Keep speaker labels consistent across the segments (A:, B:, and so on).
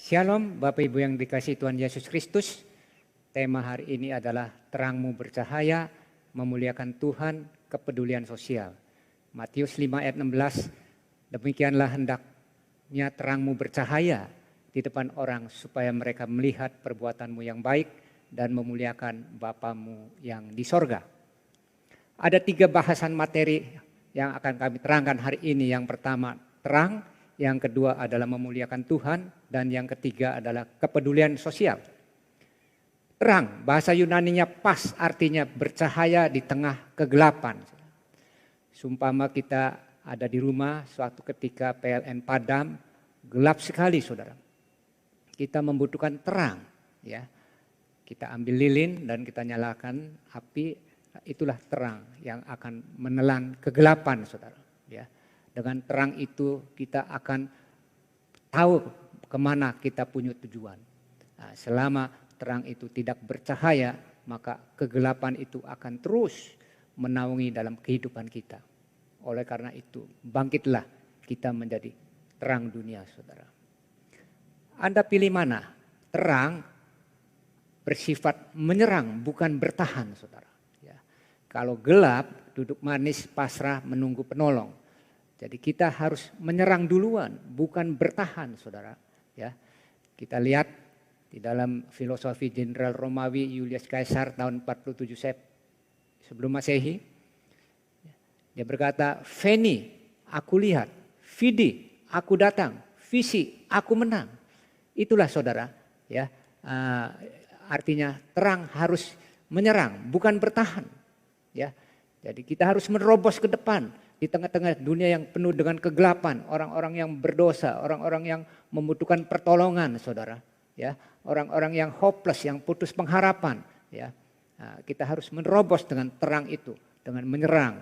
A: Shalom Bapak Ibu yang dikasihi Tuhan Yesus Kristus. Tema hari ini adalah terangmu bercahaya, memuliakan Tuhan, kepedulian sosial. Matius 5 ayat 16, demikianlah hendaknya terangmu bercahaya di depan orang supaya mereka melihat perbuatanmu yang baik dan memuliakan Bapamu yang di sorga. Ada 3 bahasan materi yang akan kami terangkan hari ini. Yang pertama terang, yang kedua adalah memuliakan Tuhan, dan yang ketiga adalah kepedulian sosial. Terang, bahasa Yunaninya pas, artinya bercahaya di tengah kegelapan. Sumpama kita ada di rumah, suatu ketika PLN padam, gelap sekali saudara. Kita membutuhkan terang, ya. Kita ambil lilin dan kita nyalakan api, itulah terang yang akan menelan kegelapan saudara, ya. Dengan terang itu kita akan tahu kemana kita punya tujuan. Nah, selama terang itu tidak bercahaya, maka kegelapan itu akan terus menaungi dalam kehidupan kita. Oleh karena itu, bangkitlah kita menjadi terang dunia, saudara. Anda pilih mana? Terang bersifat menyerang, bukan bertahan, saudara. Ya. Kalau gelap, duduk manis, pasrah, menunggu penolong. Jadi kita harus menyerang duluan, bukan bertahan, saudara. Ya, kita lihat di dalam filosofi Jenderal Romawi Julius Caesar tahun 47 sebelum Masehi. Dia berkata, Veni, aku lihat, Vidi, aku datang, Visi, aku menang. Itulah saudara. Ya, artinya terang harus menyerang, bukan bertahan. Ya, jadi kita harus menerobos ke depan. Di tengah-tengah dunia yang penuh dengan kegelapan, orang-orang yang berdosa, orang-orang yang membutuhkan pertolongan, saudara, ya, orang-orang yang hopeless, yang putus pengharapan, ya, nah, kita harus menerobos dengan terang itu, dengan menyerang,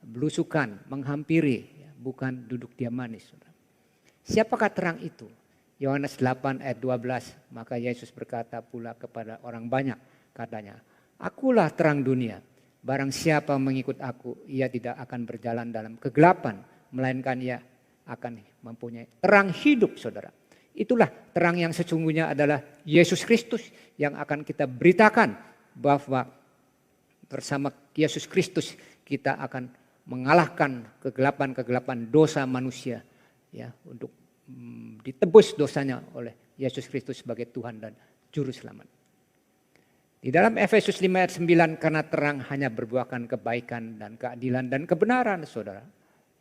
A: belusukan, menghampiri, ya, bukan duduk diam manis, saudara. Siapakah terang itu? Yohanes 8 ayat 12, maka Yesus berkata pula kepada orang banyak, katanya, akulah terang dunia. Barang siapa mengikut aku, ia tidak akan berjalan dalam kegelapan, melainkan ia akan mempunyai terang hidup, saudara. Itulah terang yang sesungguhnya adalah Yesus Kristus yang akan kita beritakan bahwa bersama Yesus Kristus kita akan mengalahkan kegelapan-kegelapan dosa manusia, ya, untuk ditebus dosanya oleh Yesus Kristus sebagai Tuhan dan Juru Selamat. Di dalam Efesus 5 ayat 9, karena terang hanya berbuahkan kebaikan dan keadilan dan kebenaran, saudara.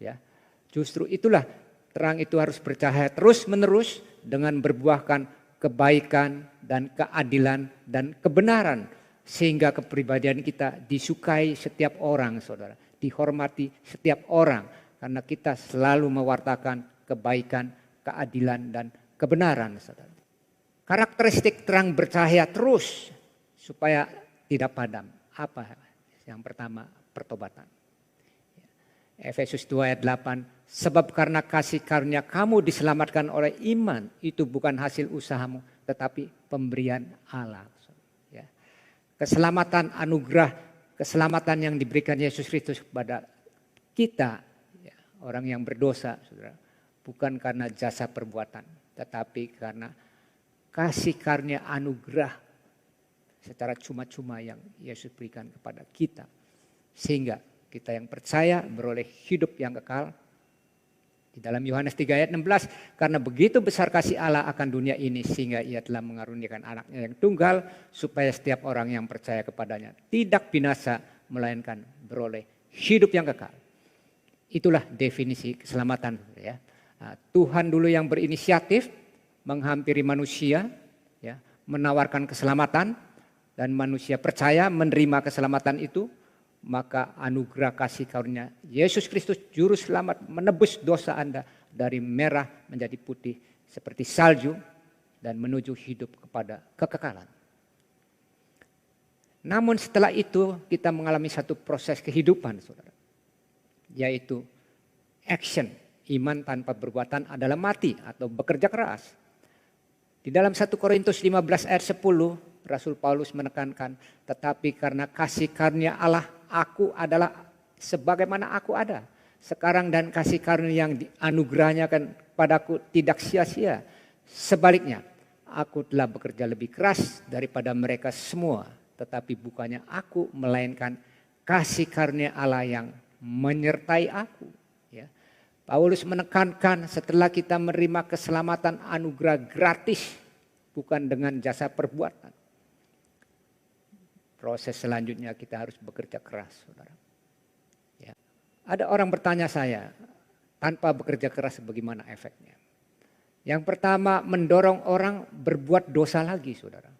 A: Ya, justru itulah terang itu harus bercahaya terus menerus dengan berbuahkan kebaikan dan keadilan dan kebenaran. Sehingga kepribadian kita disukai setiap orang, saudara. Dihormati setiap orang. Karena kita selalu mewartakan kebaikan, keadilan dan kebenaran, saudara. Karakteristik terang bercahaya terus supaya tidak padam. Apa? Yang pertama, pertobatan. Efesus 2 ayat 8, sebab karena kasih karunia kamu diselamatkan oleh iman, itu bukan hasil usahamu, tetapi pemberian Allah. Ya. Keselamatan anugerah, keselamatan yang diberikan Yesus Kristus kepada kita, ya, orang yang berdosa, saudara, bukan karena jasa perbuatan, tetapi karena kasih karunia anugerah secara cuma-cuma yang Yesus berikan kepada kita. Sehingga kita yang percaya beroleh hidup yang kekal. Di dalam Yohanes 3 ayat 16, karena begitu besar kasih Allah akan dunia ini sehingga ia telah mengaruniakan anaknya yang tunggal supaya setiap orang yang percaya kepadanya tidak binasa melainkan beroleh hidup yang kekal. Itulah definisi keselamatan, ya. Nah, Tuhan dulu yang berinisiatif menghampiri manusia, ya, menawarkan keselamatan. Dan manusia percaya menerima keselamatan itu, maka anugerah kasih karunia Yesus Kristus Juru Selamat menebus dosa Anda dari merah menjadi putih seperti salju dan menuju hidup kepada kekekalan. Namun setelah itu kita mengalami satu proses kehidupan, saudara, yaitu action. Iman tanpa perbuatan adalah mati atau bekerja keras. Di dalam 1 Korintus 15 ayat 10, Rasul Paulus menekankan, tetapi karena kasih karunia Allah, aku adalah sebagaimana aku ada. Sekarang dan kasih karunia yang dianugerahnya padaku tidak sia-sia. Sebaliknya, aku telah bekerja lebih keras daripada mereka semua. Tetapi bukannya aku, melainkan kasih karunia Allah yang menyertai aku. Ya. Paulus menekankan setelah kita menerima keselamatan anugerah gratis, bukan dengan jasa perbuatan. Proses selanjutnya kita harus bekerja keras, saudara. Ya. Ada orang bertanya saya, tanpa bekerja keras bagaimana efeknya? Yang pertama, mendorong orang berbuat dosa lagi, saudara.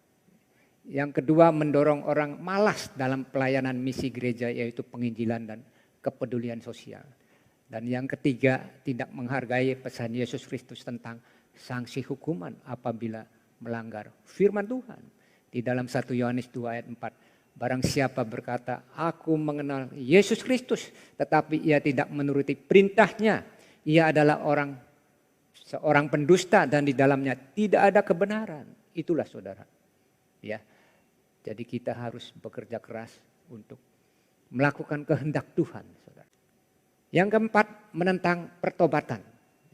A: Yang kedua, mendorong orang malas dalam pelayanan misi gereja, yaitu penginjilan dan kepedulian sosial. Dan yang ketiga, tidak menghargai pesan Yesus Kristus tentang sanksi hukuman apabila melanggar firman Tuhan. Di dalam 1 Yohanes 2 ayat 4. Barang siapa berkata, aku mengenal Yesus Kristus, tetapi ia tidak menuruti perintahnya, ia adalah seorang pendusta dan di dalamnya tidak ada kebenaran. Itulah saudara. Ya. Jadi kita harus bekerja keras untuk melakukan kehendak Tuhan, saudara. Yang keempat, menentang pertobatan.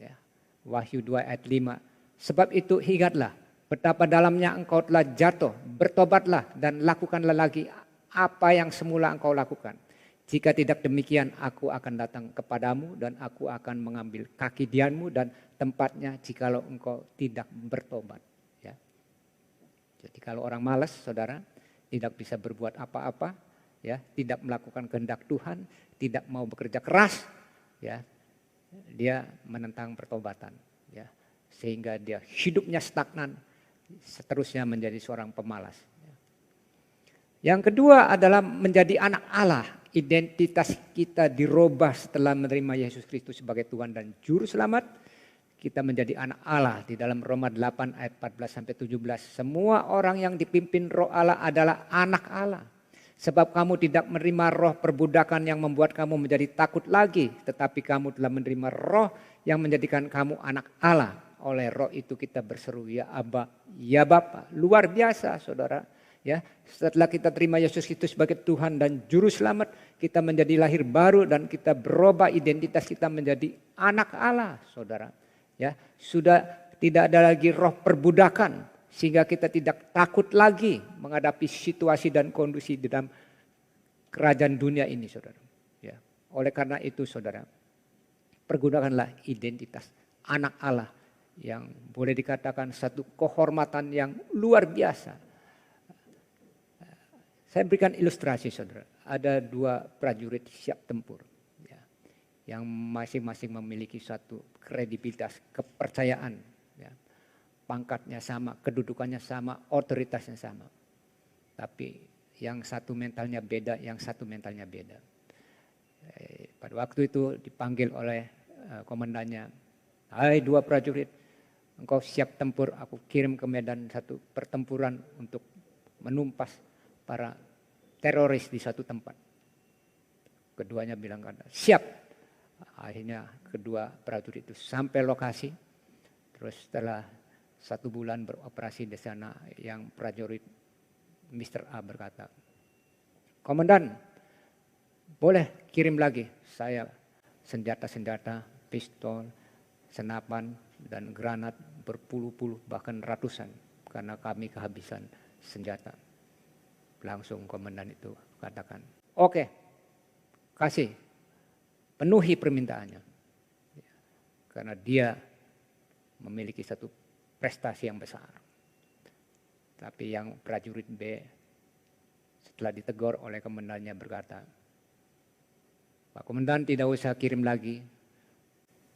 A: Ya. Wahyu 2 ayat 5. Sebab itu ingatlah betapa dalamnya engkau telah jatuh, bertobatlah dan lakukanlah lagi apa yang semula engkau lakukan. Jika tidak demikian, aku akan datang kepadamu dan aku akan mengambil kaki dianmu dan tempatnya jikalau engkau tidak bertobat. Ya. Jadi kalau orang malas, saudara, tidak bisa berbuat apa-apa, ya, tidak melakukan kehendak Tuhan, tidak mau bekerja keras, ya, dia menentang pertobatan, ya, sehingga dia hidupnya stagnan, seterusnya menjadi seorang pemalas. Yang kedua adalah menjadi anak Allah. Identitas kita dirubah setelah menerima Yesus Kristus sebagai Tuhan dan Juru Selamat. Kita menjadi anak Allah. Di dalam Roma 8 ayat 14-17. Semua orang yang dipimpin roh Allah adalah anak Allah. Sebab kamu tidak menerima roh perbudakan yang membuat kamu menjadi takut lagi. Tetapi kamu telah menerima roh yang menjadikan kamu anak Allah. Oleh roh itu kita berseru, ya Aba, ya Bapa. Luar biasa, saudara. Ya, setelah kita terima Yesus Kristus sebagai Tuhan dan Juru Selamat, kita menjadi lahir baru dan kita berubah identitas kita menjadi anak Allah, saudara. Ya, sudah tidak ada lagi roh perbudakan sehingga kita tidak takut lagi menghadapi situasi dan kondisi di dalam kerajaan dunia ini, saudara. Ya, oleh karena itu, saudara, pergunakanlah identitas anak Allah yang boleh dikatakan satu kehormatan yang luar biasa. Saya berikan ilustrasi, saudara. Ada 2 prajurit siap tempur, ya, yang masing-masing memiliki satu kredibilitas, kepercayaan, ya. Pangkatnya sama, kedudukannya sama, otoritasnya sama. Tapi yang satu mentalnya beda, yang satu mentalnya beda. Pada waktu itu dipanggil oleh komandannya, hai 2 prajurit, engkau siap tempur, aku kirim ke medan satu pertempuran untuk menumpas para teroris di satu tempat. Keduanya bilang siap. Akhirnya kedua prajurit itu sampai lokasi. Terus setelah 1 bulan beroperasi di sana, yang prajurit Mr. A berkata, komandan, boleh kirim lagi saya senjata-senjata, pistol, senapan dan granat berpuluh-puluh bahkan ratusan karena kami kehabisan senjata. Langsung komandan itu katakan, oke, kasih, penuhi permintaannya. Karena dia memiliki satu prestasi yang besar. Tapi yang prajurit B setelah ditegur oleh komandannya berkata, Pak Komandan tidak usah kirim lagi.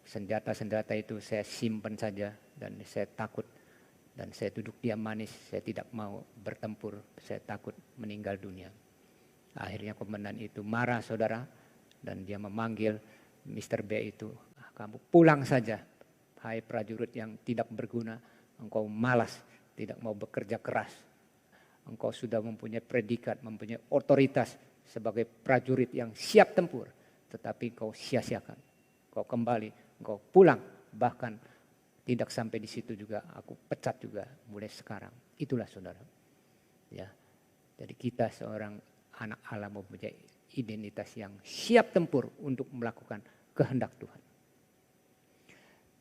A: Senjata-senjata itu saya simpan saja dan saya takut. Dan saya duduk diam manis, saya tidak mau bertempur, saya takut meninggal dunia. Akhirnya komandan itu marah, saudara, dan dia memanggil Mr. B itu, kamu pulang saja, hai prajurit yang tidak berguna, engkau malas, tidak mau bekerja keras. Engkau sudah mempunyai predikat, mempunyai otoritas sebagai prajurit yang siap tempur, tetapi engkau sia-siakan. Engkau kembali, engkau pulang, bahkan tidak sampai di situ juga, aku pecat juga mulai sekarang. Itulah saudara. Ya, jadi kita seorang anak Allah mempunyai identitas yang siap tempur untuk melakukan kehendak Tuhan.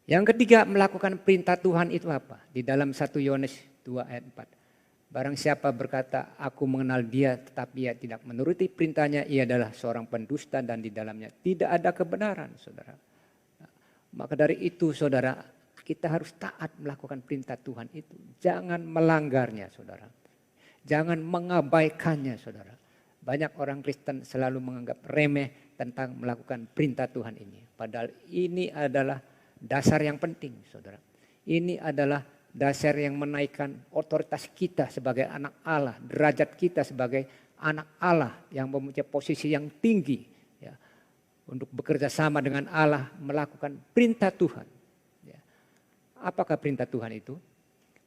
A: Yang ketiga, melakukan perintah Tuhan itu apa? Di dalam 1 Yohanes 2 ayat 4. Barang siapa berkata, aku mengenal dia tetapi ia tidak menuruti perintahnya, ia adalah seorang pendusta dan di dalamnya tidak ada kebenaran, saudara. Maka dari itu, saudara, kita harus taat melakukan perintah Tuhan itu. Jangan melanggarnya, saudara. Jangan mengabaikannya, saudara. Banyak orang Kristen selalu menganggap remeh tentang melakukan perintah Tuhan ini. Padahal ini adalah dasar yang penting, saudara. Ini adalah dasar yang menaikkan otoritas kita sebagai anak Allah, derajat kita sebagai anak Allah yang mempunyai posisi yang tinggi, ya, untuk bekerja sama dengan Allah melakukan perintah Tuhan. Ya. Apakah perintah Tuhan itu?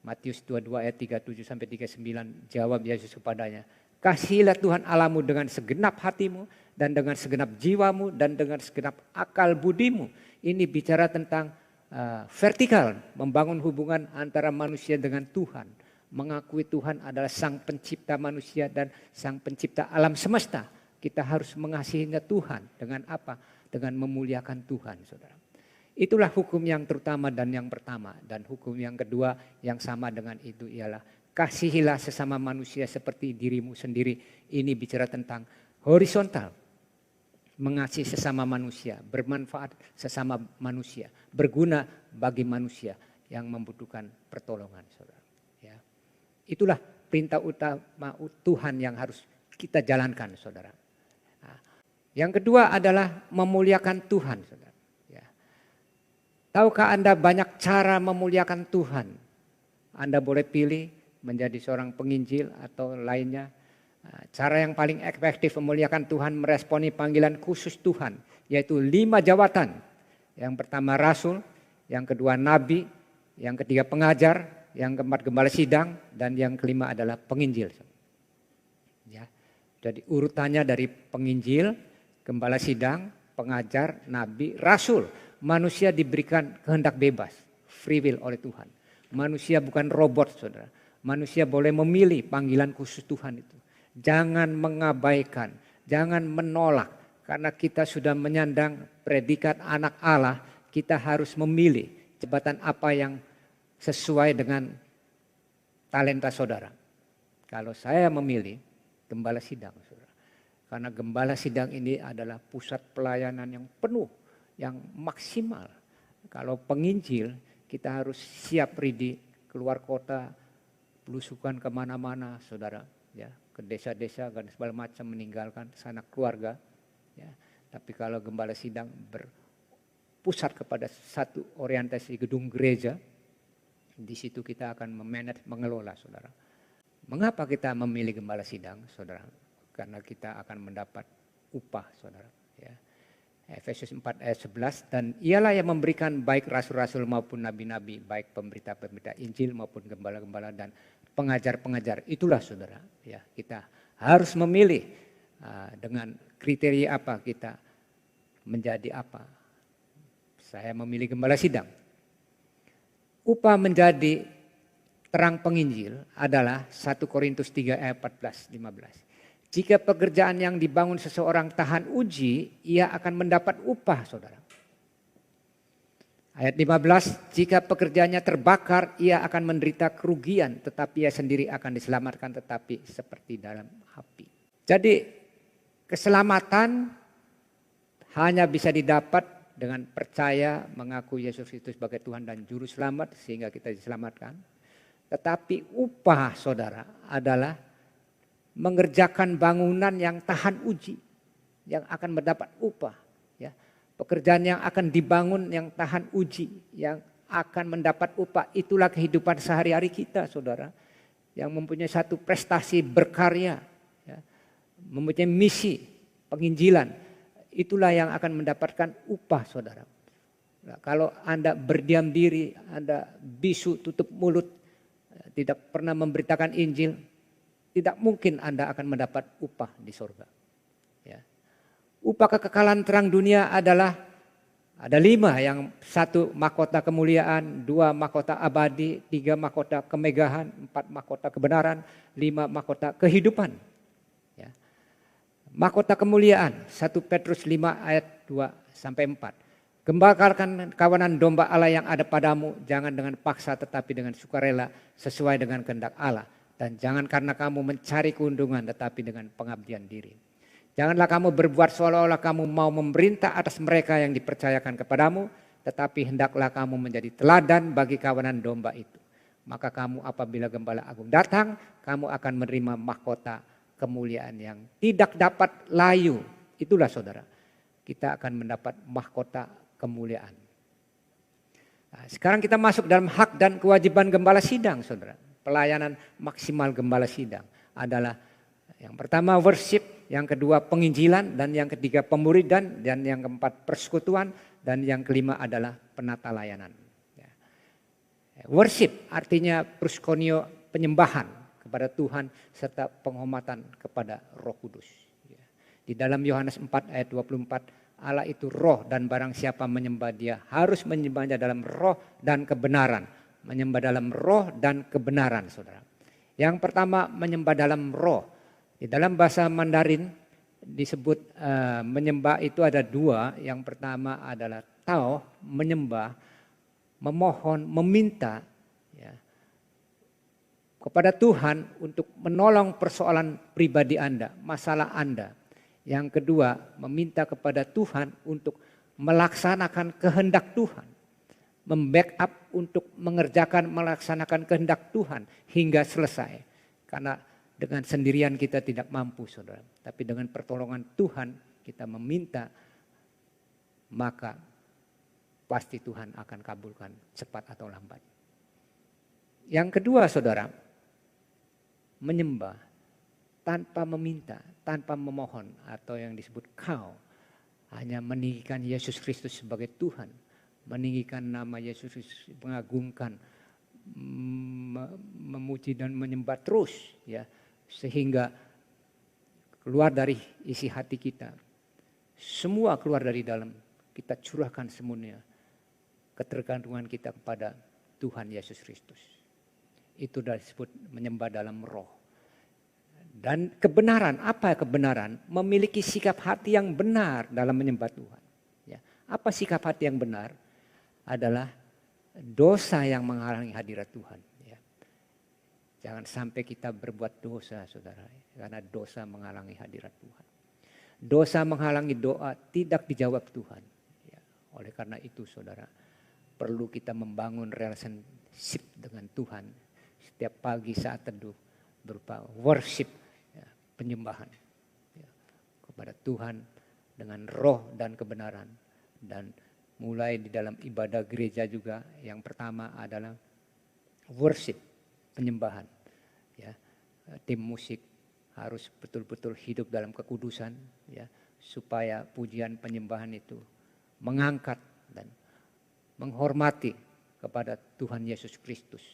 A: Matius 22 ayat 37 sampai 39, jawab Yesus kepadanya, kasihilah Tuhan Allahmu dengan segenap hatimu dan dengan segenap jiwamu dan dengan segenap akal budimu. Ini bicara tentang vertikal, membangun hubungan antara manusia dengan Tuhan. Mengakui Tuhan adalah sang pencipta manusia dan sang pencipta alam semesta. Kita harus mengasihinya Tuhan dengan apa? Dengan memuliakan Tuhan, saudara. Itulah hukum yang terutama dan yang pertama. Dan hukum yang kedua yang sama dengan itu ialah kasihilah sesama manusia seperti dirimu sendiri. Ini bicara tentang horizontal. Mengasihi sesama manusia, bermanfaat sesama manusia, berguna bagi manusia yang membutuhkan pertolongan, saudara. Ya. Itulah perintah utama Tuhan yang harus kita jalankan, saudara. Nah, yang kedua adalah memuliakan Tuhan, saudara. Ya. Tahukah Anda banyak cara memuliakan Tuhan? Anda boleh pilih menjadi seorang penginjil atau lainnya. Cara yang paling efektif memuliakan Tuhan meresponi panggilan khusus Tuhan, yaitu 5 jabatan. Yang pertama rasul, yang kedua nabi, yang ketiga pengajar, yang keempat gembala sidang, dan yang kelima adalah penginjil. Ya. Jadi urutannya dari penginjil, gembala sidang, pengajar, nabi, rasul. Manusia diberikan kehendak bebas, free will oleh Tuhan. Manusia bukan robot, saudara. Manusia boleh memilih panggilan khusus Tuhan itu. Jangan mengabaikan, jangan menolak. Karena kita sudah menyandang predikat anak Allah, kita harus memilih jabatan apa yang sesuai dengan talenta saudara. Kalau saya memilih gembala sidang, saudara. Karena gembala sidang ini adalah pusat pelayanan yang penuh, yang maksimal. Kalau penginjil, kita harus siap ready keluar kota, belusukan kemana-mana, saudara. Ya, ke desa-desa dan segala macam, meninggalkan sanak keluarga. Ya, tapi kalau gembala sidang berpusat kepada satu orientasi gedung gereja, di situ kita akan memanage, mengelola, saudara. Mengapa kita memilih gembala sidang, saudara? Karena kita akan mendapat upah, saudara. Ya. Efesus 4 ayat 11, dan ialah yang memberikan baik rasul-rasul maupun nabi-nabi, baik pemberita-pemberita Injil maupun gembala-gembala dan pengajar-pengajar. Itulah, saudara. Ya, kita harus memilih dengan kriteria apa kita menjadi apa. Saya memilih gembala sidang. Upah menjadi terang penginjil adalah 1 Korintus 3 ayat 14-15. Jika pekerjaan yang dibangun seseorang tahan uji, ia akan mendapat upah, saudara. Ayat 15, jika pekerjaannya terbakar, ia akan menderita kerugian, tetapi ia sendiri akan diselamatkan, tetapi seperti dalam api. Jadi keselamatan hanya bisa didapat dengan percaya mengaku Yesus Kristus sebagai Tuhan dan Juru Selamat sehingga kita diselamatkan. Tetapi upah, saudara, adalah mengerjakan bangunan yang tahan uji, yang akan mendapat upah. Ya. Pekerjaan yang akan dibangun yang tahan uji, yang akan mendapat upah. Itulah kehidupan sehari-hari kita, saudara. Yang mempunyai satu prestasi berkarya, ya. Mempunyai misi penginjilan. Itulah yang akan mendapatkan upah, saudara. Nah, kalau Anda berdiam diri, Anda bisu, tutup mulut, tidak pernah memberitakan Injil, tidak mungkin Anda akan mendapat upah di surga. Ya. Upah kekekalan terang dunia adalah ada 5, yang 1 mahkota kemuliaan, 2 mahkota abadi, 3 mahkota kemegahan, 4 mahkota kebenaran, 5 mahkota kehidupan. Ya. Mahkota kemuliaan 1 Petrus 5 ayat 2-4. Gembalakan kawanan domba Allah yang ada padamu, jangan dengan paksa tetapi dengan sukarela sesuai dengan kehendak Allah. Dan jangan karena kamu mencari keuntungan tetapi dengan pengabdian diri. Janganlah kamu berbuat seolah-olah kamu mau memerintah atas mereka yang dipercayakan kepadamu, tetapi hendaklah kamu menjadi teladan bagi kawanan domba itu. Maka kamu apabila Gembala Agung datang, kamu akan menerima mahkota kemuliaan yang tidak dapat layu. Itulah saudara, kita akan mendapat mahkota kemuliaan. Nah, sekarang kita masuk dalam hak dan kewajiban gembala sidang, saudara. Pelayanan maksimal gembala sidang adalah yang pertama worship, yang kedua penginjilan, dan yang ketiga pemuridan, dan yang keempat persekutuan, dan yang kelima adalah penata layanan. Worship artinya proskuneo, penyembahan kepada Tuhan serta penghormatan kepada Roh Kudus. Di dalam Yohanes 4 ayat 24, Allah itu roh dan barang siapa menyembah dia harus menyembahnya dalam roh dan kebenaran. Menyembah dalam roh dan kebenaran, saudara. Yang pertama menyembah dalam roh. Di dalam bahasa Mandarin disebut menyembah itu ada dua. Yang pertama adalah tao, menyembah, memohon, meminta ya, kepada Tuhan untuk menolong persoalan pribadi Anda, masalah Anda. Yang kedua, meminta kepada Tuhan untuk melaksanakan kehendak Tuhan. Membackup untuk melaksanakan kehendak Tuhan hingga selesai. Karena dengan sendirian kita tidak mampu, saudara. Tapi dengan pertolongan Tuhan kita meminta, maka pasti Tuhan akan kabulkan cepat atau lambat. Yang kedua, saudara, menyembah tanpa meminta, tanpa memohon, atau yang disebut kau, hanya meninggikan Yesus Kristus sebagai Tuhan, meninggikan nama Yesus Kristus, mengagungkan, memuji dan menyembah terus, ya, sehingga keluar dari isi hati kita, semua keluar dari dalam, kita curahkan semuanya ketergantungan kita kepada Tuhan Yesus Kristus. Itu disebut menyembah dalam roh. Dan kebenaran, apa kebenaran? Memiliki sikap hati yang benar dalam menyembah Tuhan. Ya. Apa sikap hati yang benar? Adalah dosa yang menghalangi hadirat Tuhan. Ya. Jangan sampai kita berbuat dosa, saudara. Karena dosa menghalangi hadirat Tuhan. Dosa menghalangi doa tidak dijawab Tuhan. Ya. Oleh karena itu, saudara, perlu kita membangun relationship dengan Tuhan. Setiap pagi saat teduh berupa worship, ya, penyembahan ya, kepada Tuhan dengan roh dan kebenaran. Dan mulai di dalam ibadah gereja juga yang pertama adalah worship, penyembahan. Ya, tim musik harus betul-betul hidup dalam kekudusan, ya, supaya pujian penyembahan itu mengangkat dan menghormati kepada Tuhan Yesus Kristus,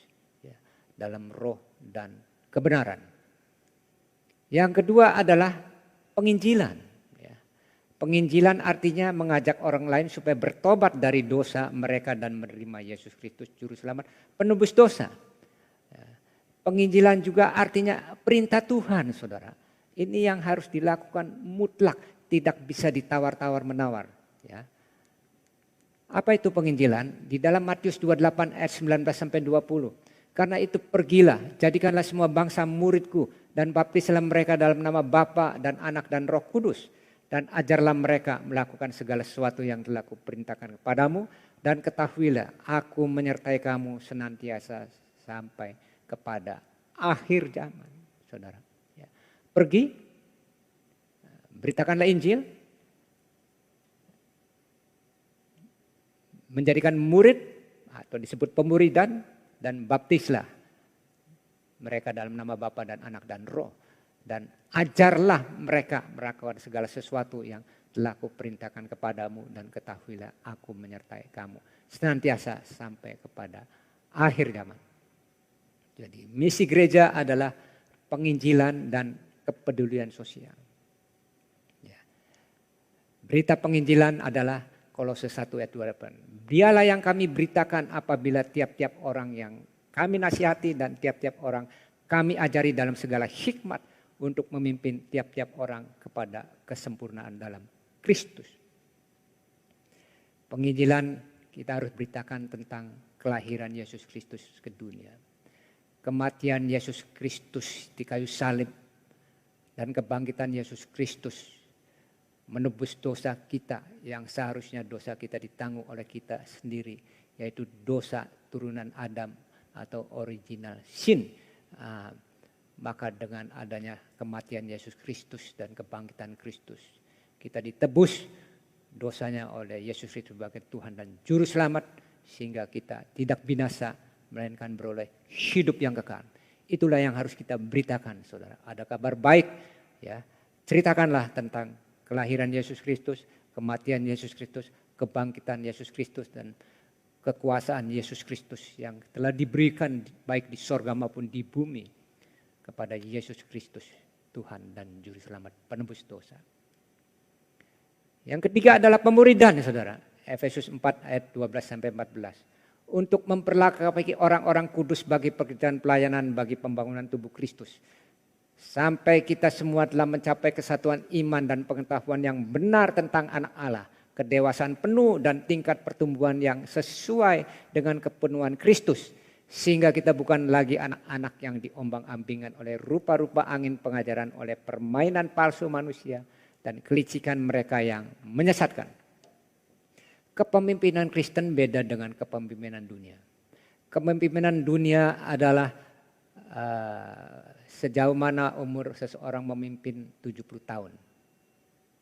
A: ya, dalam roh dan kebenaran. Yang kedua adalah penginjilan. Ya. Penginjilan artinya mengajak orang lain supaya bertobat dari dosa mereka dan menerima Yesus Kristus Juru Selamat, penebus dosa. Ya. Penginjilan juga artinya perintah Tuhan, saudara. Ini yang harus dilakukan mutlak, tidak bisa ditawar-tawar menawar. Ya. Apa itu penginjilan? Di dalam Matius 28 ayat 19-20. Karena itu pergilah, jadikanlah semua bangsa muridku dan baptislah mereka dalam nama Bapa dan Anak dan Roh Kudus. Dan ajarlah mereka melakukan segala sesuatu yang telah kuperintahkan kepadamu. Dan ketahuilah aku menyertai kamu senantiasa sampai kepada akhir zaman. Saudara, ya. Pergi, beritakanlah Injil, menjadikan murid atau disebut pemuridan, dan baptislah mereka dalam nama Bapa dan Anak dan Roh. Dan ajarlah mereka melakukan segala sesuatu yang telah kuperintahkan kepadamu, dan ketahuilah aku menyertai kamu senantiasa sampai kepada akhir zaman. Jadi misi gereja adalah penginjilan dan kepedulian sosial. Ya. Berita penginjilan adalah Kolose 1 ayat 28. Dialah yang kami beritakan apabila tiap-tiap orang yang kami nasihati dan tiap-tiap orang kami ajari dalam segala hikmat untuk memimpin tiap-tiap orang kepada kesempurnaan dalam Kristus. Penginjilan kita harus beritakan tentang kelahiran Yesus Kristus ke dunia. Kematian Yesus Kristus di kayu salib dan kebangkitan Yesus Kristus menebus dosa kita yang seharusnya dosa kita ditanggung oleh kita sendiri, yaitu dosa turunan Adam atau original sin. Maka dengan adanya kematian Yesus Kristus dan kebangkitan Kristus, kita ditebus dosanya oleh Yesus Kristus sebagai Tuhan dan Juru Selamat, sehingga kita tidak binasa melainkan beroleh hidup yang kekal. Itulah yang harus kita beritakan, saudara. Ada kabar baik, ya. Ceritakanlah tentang kelahiran Yesus Kristus, kematian Yesus Kristus, kebangkitan Yesus Kristus, dan kekuasaan Yesus Kristus yang telah diberikan baik di sorga maupun di bumi kepada Yesus Kristus, Tuhan dan Juru Selamat penebus dosa. Yang ketiga adalah pemuridan, saudara. Efesus 4 ayat 12-14. Untuk memperlakukan orang-orang kudus bagi pekerjaan pelayanan bagi pembangunan tubuh Kristus. Sampai kita semua telah mencapai kesatuan iman dan pengetahuan yang benar tentang anak Allah. Kedewasaan penuh dan tingkat pertumbuhan yang sesuai dengan kepenuhan Kristus. Sehingga kita bukan lagi anak-anak yang diombang-ambingan oleh rupa-rupa angin pengajaran, oleh permainan palsu manusia dan kelicikan mereka yang menyesatkan. Kepemimpinan Kristen beda dengan kepemimpinan dunia. Kepemimpinan dunia adalah sejauh mana umur seseorang memimpin 70 tahun.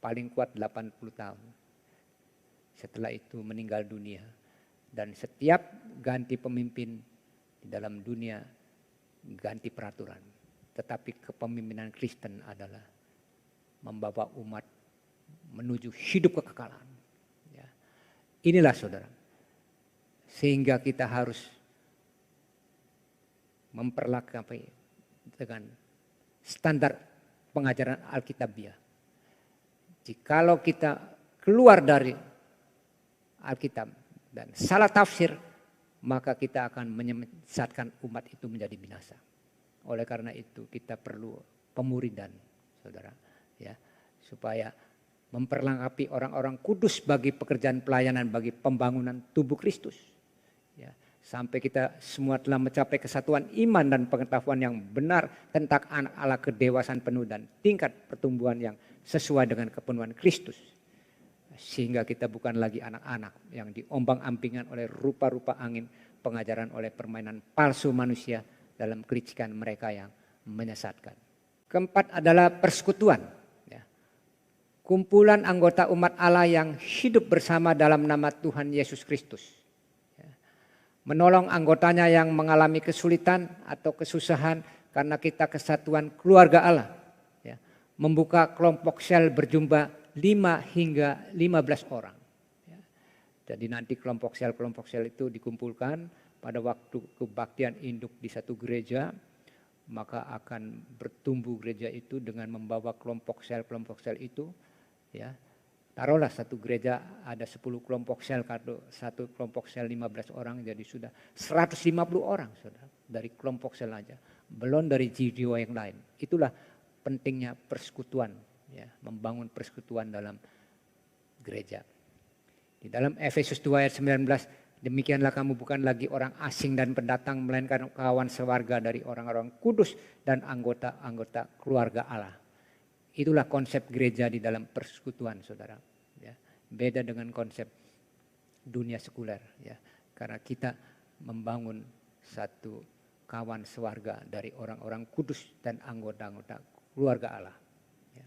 A: Paling kuat 80 tahun. Setelah itu meninggal dunia. Dan setiap ganti pemimpin di dalam dunia ganti peraturan. Tetapi kepemimpinan Kristen adalah membawa umat menuju hidup kekekalan. Inilah saudara, sehingga kita harus memperlakukan dengan standar pengajaran Alkitabiah. Jikalau kita keluar dari Alkitab dan salah tafsir, maka kita akan menyesatkan umat itu menjadi binasa. Oleh karena itu kita perlu pemuridan, saudara, ya, supaya memperlengkapi orang-orang kudus bagi pekerjaan pelayanan bagi pembangunan tubuh Kristus. Ya, sampai kita semua telah mencapai kesatuan iman dan pengetahuan yang benar tentang anak Allah, kedewasaan penuh dan tingkat pertumbuhan yang sesuai dengan kepenuhan Kristus. Sehingga kita bukan lagi anak-anak yang diombang-ambingan oleh rupa-rupa angin pengajaran, oleh permainan palsu manusia dalam kelicikan mereka yang menyesatkan. Keempat adalah persekutuan. Kumpulan anggota umat Allah yang hidup bersama dalam nama Tuhan Yesus Kristus. Menolong anggotanya yang mengalami kesulitan atau kesusahan karena kita kesatuan keluarga Allah. Membuka kelompok sel berjumlah 5 hingga 15 orang. Jadi nanti kelompok sel itu dikumpulkan pada waktu kebaktian induk di satu gereja. Maka akan bertumbuh gereja itu dengan membawa kelompok sel itu. Ya, taruhlah satu gereja ada 10 kelompok sel, satu kelompok sel 15 orang, jadi sudah 150 orang saudara, dari kelompok sel aja, belum dari jiwa yang lain. Itulah pentingnya persekutuan, ya, membangun persekutuan dalam gereja. Di dalam Efesus 2 ayat 19, demikianlah kamu bukan lagi orang asing dan pendatang, melainkan kawan sewarga dari orang-orang kudus dan anggota-anggota keluarga Allah. Itulah konsep gereja di dalam persekutuan, saudara. Ya, beda dengan konsep dunia sekuler, ya, karena kita membangun satu kawan sewarga dari orang-orang kudus dan anggota-anggota keluarga Allah. Ya.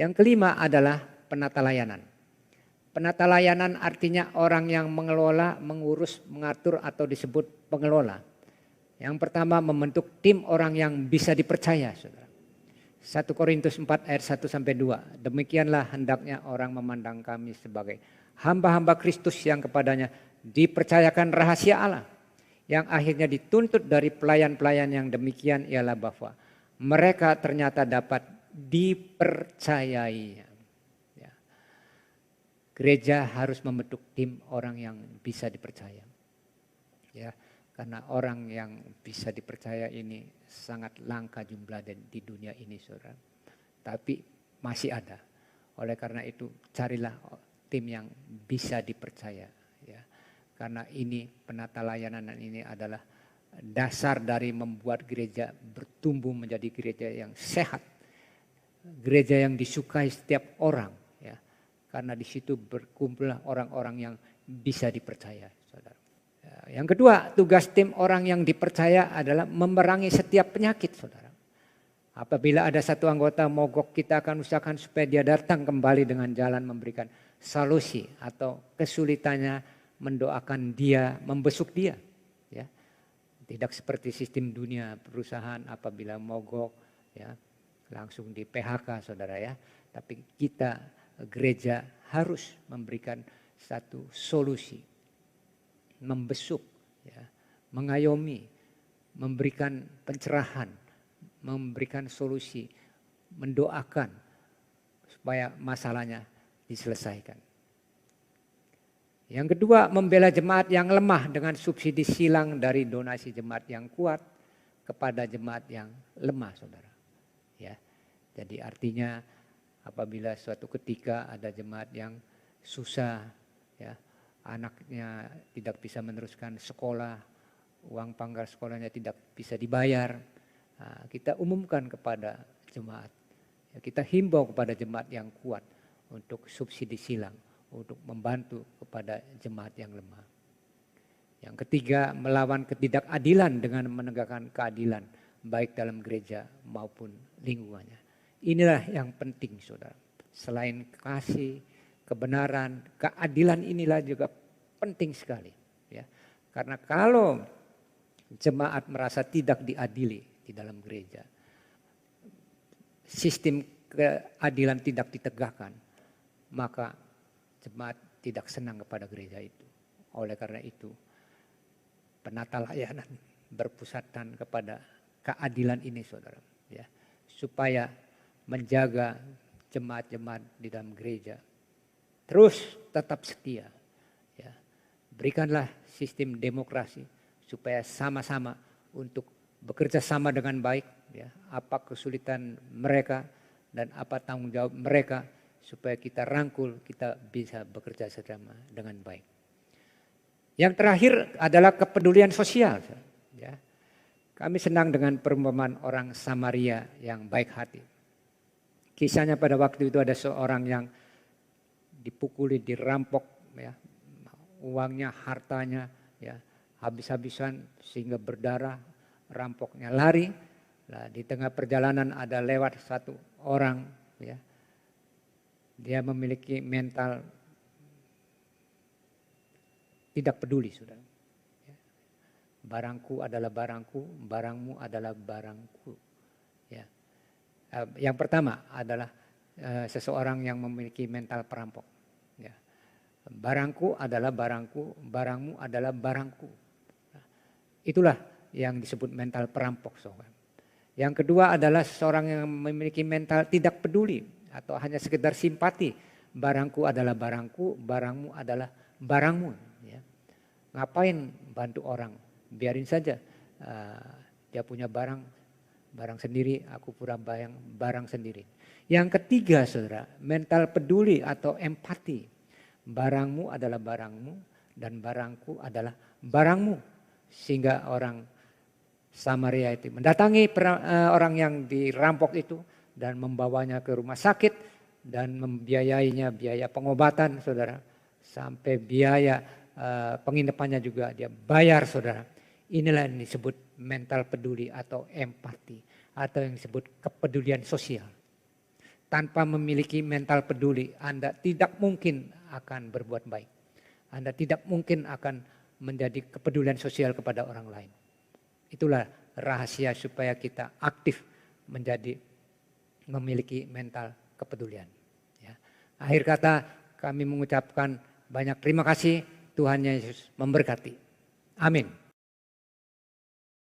A: Yang kelima adalah penata layanan. Penata layanan artinya orang yang mengelola, mengurus, mengatur atau disebut pengelola. Yang pertama membentuk tim orang yang bisa dipercaya, saudara. 1 Korintus 4 ayat 1-2. Demikianlah hendaknya orang memandang kami sebagai hamba-hamba Kristus yang kepadanya dipercayakan rahasia Allah. Yang akhirnya dituntut dari pelayan-pelayan yang demikian ialah bahwa mereka ternyata dapat dipercayai. Ya. Gereja harus membentuk tim orang yang bisa dipercaya. Ya. Karena orang yang bisa dipercaya ini sangat langka jumlah di dunia ini, saudara. Tapi masih ada. Oleh karena itu carilah tim yang bisa dipercaya. Ya. Karena ini penata layanan ini adalah dasar dari membuat gereja bertumbuh menjadi gereja yang sehat. Gereja yang disukai setiap orang. Ya. Karena di situ berkumpullah orang-orang yang bisa dipercaya. Saudara. Ya, yang kedua, tugas tim orang yang dipercaya adalah memerangi setiap penyakit, saudara. Apabila ada satu anggota mogok, kita akan usahakan supaya dia datang kembali dengan jalan memberikan solusi atau kesulitannya mendoakan dia, membesuk dia. Ya. Tidak seperti sistem dunia perusahaan apabila mogok ya langsung di PHK, saudara ya. Tapi kita gereja harus memberikan satu solusi, membesuk, ya, mengayomi, memberikan pencerahan, memberikan solusi, mendoakan supaya masalahnya diselesaikan. Yang kedua, membela jemaat yang lemah dengan subsidi silang dari donasi jemaat yang kuat kepada jemaat yang lemah, saudara. Ya, jadi artinya apabila suatu ketika ada jemaat yang susah, ya, anaknya tidak bisa meneruskan sekolah, uang pangkal sekolahnya tidak bisa dibayar, nah, kita umumkan kepada jemaat, ya, kita himbau kepada jemaat yang kuat untuk subsidi silang, untuk membantu kepada jemaat yang lemah. Yang ketiga, melawan ketidakadilan dengan menegakkan keadilan baik dalam gereja maupun lingkungannya. Inilah yang penting, saudara. Selain kasih, kebenaran, keadilan inilah juga penting sekali. Ya. Karena kalau jemaat merasa tidak diadili di dalam gereja, sistem keadilan tidak ditegakkan, maka jemaat tidak senang kepada gereja itu. Oleh karena itu, penata layanan berpusatkan kepada keadilan ini, saudara, ya, supaya menjaga jemaat-jemaat di dalam gereja terus tetap setia. Ya. Berikanlah sistem demokrasi supaya sama-sama untuk bekerja sama dengan baik. Ya. Apa kesulitan mereka dan apa tanggung jawab mereka supaya kita rangkul, kita bisa bekerja sama dengan baik. Yang terakhir adalah kepedulian sosial. Ya. Kami senang dengan perumpamaan orang Samaria yang baik hati. Kisahnya pada waktu itu ada seorang yang dipukuli, dirampok, ya, uangnya, hartanya, ya, habis-habisan sehingga berdarah, rampoknya lari. Nah, di tengah perjalanan ada lewat satu orang, ya, dia memiliki mental tidak peduli, saudara. Barangku adalah barangku, barangmu adalah barangku. Ya. Yang pertama adalah seseorang yang memiliki mental perampok. Ya. Barangku adalah barangku, barangmu adalah barangku. Nah, itulah yang disebut mental perampok, saudara. Yang kedua adalah seseorang yang memiliki mental tidak peduli atau hanya sekedar simpati. Barangku adalah barangku, barangmu adalah barangmu. Ya. Ngapain bantu orang? Biarin saja, dia punya barang sendiri, aku pura bayang barang sendiri. Yang ketiga, saudara, mental peduli atau empati. Barangmu adalah barangmu dan barangku adalah barangmu. Sehingga orang Samaria itu mendatangi orang yang dirampok itu dan membawanya ke rumah sakit dan membiayainya biaya pengobatan, saudara. Sampai biaya penginapannya juga dia bayar, saudara. Inilah yang disebut mental peduli atau empati atau yang disebut kepedulian sosial. Tanpa memiliki mental peduli, Anda tidak mungkin akan berbuat baik. Anda tidak mungkin akan menjadi kepedulian sosial kepada orang lain. Itulah rahasia supaya kita aktif menjadi memiliki mental kepedulian. Ya. Akhir kata kami mengucapkan banyak terima kasih, Tuhan Yesus memberkati. Amin.